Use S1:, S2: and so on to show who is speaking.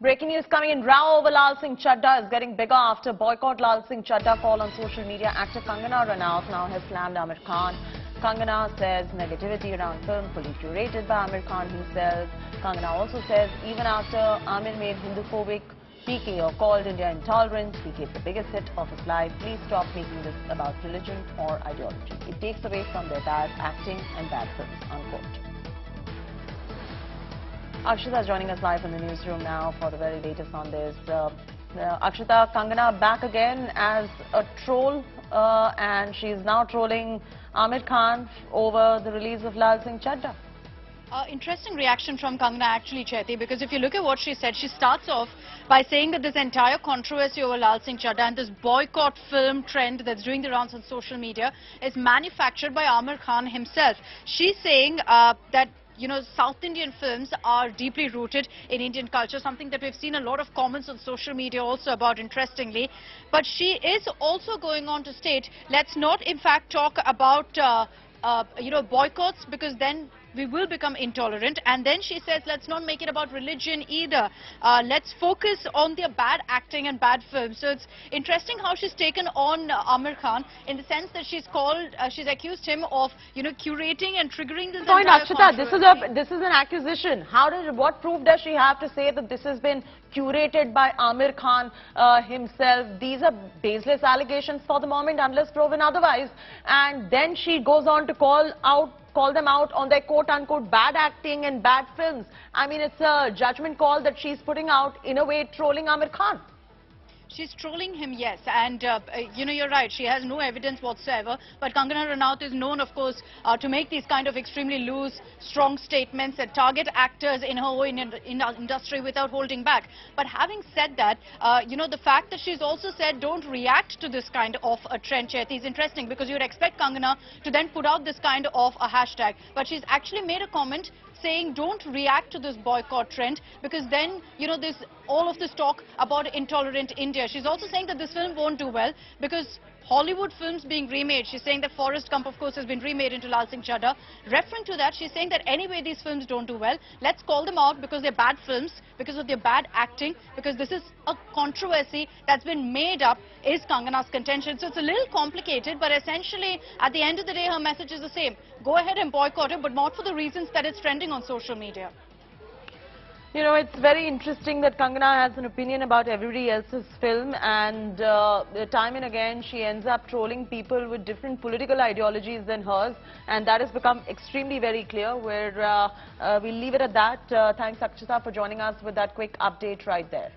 S1: Breaking news coming in. Row over Laal Singh Chaddha is getting bigger after Boycott Laal Singh Chaddha call on social media. Actor Kangana Ranaut now has slammed Aamir Khan. Kangana says negativity around film fully curated by Aamir Khan himself. Kangana also says even after Aamir made Hindu-phobic PK or called India intolerant, PK is the biggest hit of his life. Please stop making this about religion or ideology. It takes away from their bad acting and bad films, unquote. Akshita is joining us live in the newsroom now for the very latest on this. Akshita, Kangana back again as a troll and she's now trolling Aamir Khan over the release of Laal Singh Chaddha.
S2: Interesting reaction from Kangana actually, Chaiti, because if you look at what she said, she starts off by saying that this entire controversy over Laal Singh Chaddha and this boycott film trend that's doing the rounds on social media is manufactured by Aamir Khan himself. She's saying that South Indian films are deeply rooted in Indian culture, something that we've seen a lot of comments on social media also about, interestingly. But she is also going on to state, let's not in fact talk about, boycotts, because then we will become intolerant. And then she says, let's not make it about religion either. Let's focus on their bad acting and bad films. So it's interesting how she's taken on Aamir Khan in the sense that she's accused him of, curating and triggering this
S1: Point,
S2: entire
S1: Akshita, this is an accusation. What proof does she have to say that this has been curated by Aamir Khan himself? These are baseless allegations for the moment unless proven otherwise. And then she goes on to call them out on their quote-unquote bad acting and bad films. I mean, it's a judgment call that she's putting out, in a way, trolling Aamir Khan.
S2: She's trolling him, yes, and you're right, she has no evidence whatsoever, but Kangana Ranaut is known, of course, to make these kind of extremely loose, strong statements and target actors in her own industry without holding back. But having said that, the fact that she's also said don't react to this kind of a trend, Chaiti, is interesting, because you'd expect Kangana to then put out this kind of a hashtag, but she's actually made a comment saying don't react to this boycott trend, because then, there's all of this talk about intolerant India. She's also saying that this film won't do well because Hollywood films being remade. She's saying that Forrest Gump, of course, has been remade into Laal Singh Chaddha. Referring to that, she's saying that anyway these films don't do well. Let's call them out because they're bad films, because of their bad acting, because this is a controversy that's been made up, is Kangana's contention. So it's a little complicated, but essentially, at the end of the day, her message is the same. Go ahead and boycott it, but not for the reasons that it's trending on social media.
S1: It's very interesting that Kangana has an opinion about everybody else's film, and time and again she ends up trolling people with different political ideologies than hers, and that has become extremely very clear. We'll leave it at that. Thanks, Akshita, for joining us with that quick update right there.